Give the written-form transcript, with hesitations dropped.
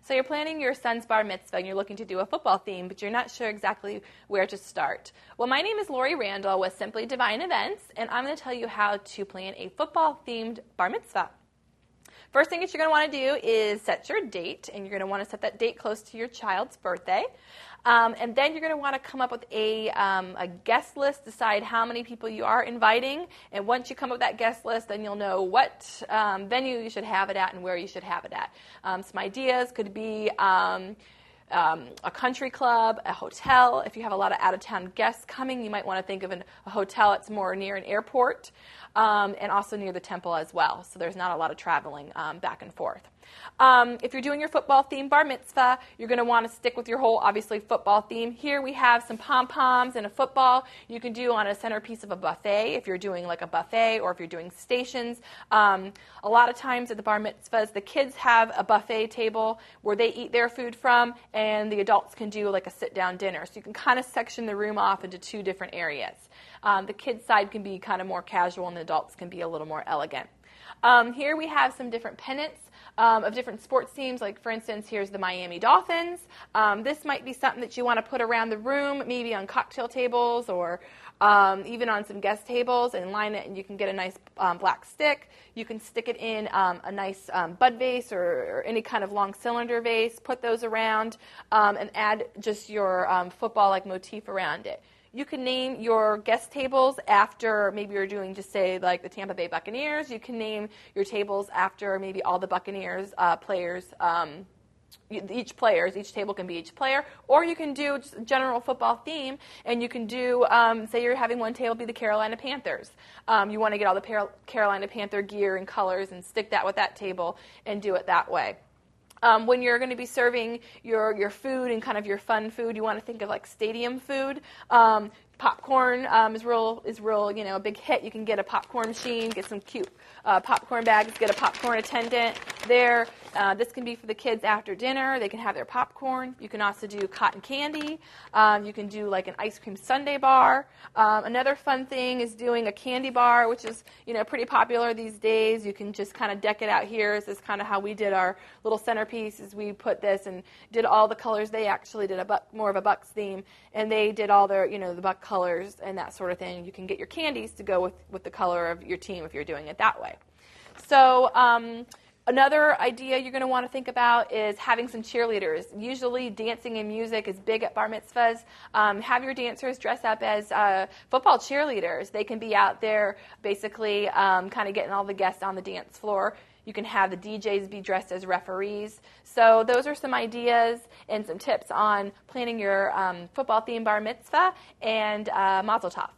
So you're planning your son's bar mitzvah and you're looking to do a football theme, but you're not sure exactly where to start. Well, my name is Lori Randall with Simply Divine Events, and I'm going to tell you how to plan a football-themed bar mitzvah. First thing that you're going to want to do is set your date, and you're going to want to set that date close to your child's birthday. And then you're going to want to come up with a guest list, decide how many people you are inviting. And once you come up with that guest list, then you'll know what venue you should have it at and where you should have it at. Some ideas could be a country club, a hotel. If you have a lot of out-of-town guests coming, you might want to think of a hotel that's more near an airport and also near the temple as well. So there's not a lot of traveling back and forth. If you're doing your football-themed bar mitzvah, you're going to want to stick with your whole, obviously, football theme. Here we have some pom-poms and a football you can do on a centerpiece of a buffet if you're doing like a buffet or if you're doing stations. A lot of times at the bar mitzvahs, the kids have a buffet table where they eat their food from, and the adults can do like a sit-down dinner. So you can kind of section the room off into two different areas. The kids' side can be kind of more casual, and the adults can be a little more elegant. Here we have some different pennants of different sports teams. Like, for instance, here's the Miami Dolphins. This might be something that you want to put around the room, maybe on cocktail tables or even on some guest tables, and line it, and you can get a nice black stick. You can stick it in a nice bud vase or any kind of long cylinder vase, put those around, and add just your football-like motif around it. You can name your guest tables after, maybe you're doing, just say, like the Tampa Bay Buccaneers. You can name your tables after maybe all the Buccaneers players. Each table can be each player. Or you can do just a general football theme, and you can do, say you're having one table be the Carolina Panthers. You want to get all the Carolina Panther gear and colors and stick that with that table and do it that way. When you're going to be serving your food and kind of your fun food, you want to think of like stadium food. Popcorn is real, a big hit. You can get a popcorn machine, get some cute popcorn bags, get a popcorn attendant there. This can be for the kids after dinner. They can have their popcorn. You can also do cotton candy. You can do like an ice cream sundae bar. Another fun thing is doing a candy bar, which is pretty popular these days. You can just kind of deck it out here. This is kind of how we did our little centerpiece. Is we put this and did all the colors. They actually did more of a Bucks theme, and they did all their the Buck colors and that sort of thing. You can get your candies to go with the color of your team if you're doing it that way. So another idea you're going to want to think about is having some cheerleaders. Usually dancing and music is big at bar mitzvahs. Have your dancers dress up as football cheerleaders. They can be out there basically kind of getting all the guests on the dance floor. You can have the DJs be dressed as referees. So those are some ideas and some tips on planning your football-themed bar mitzvah, and mazel tov.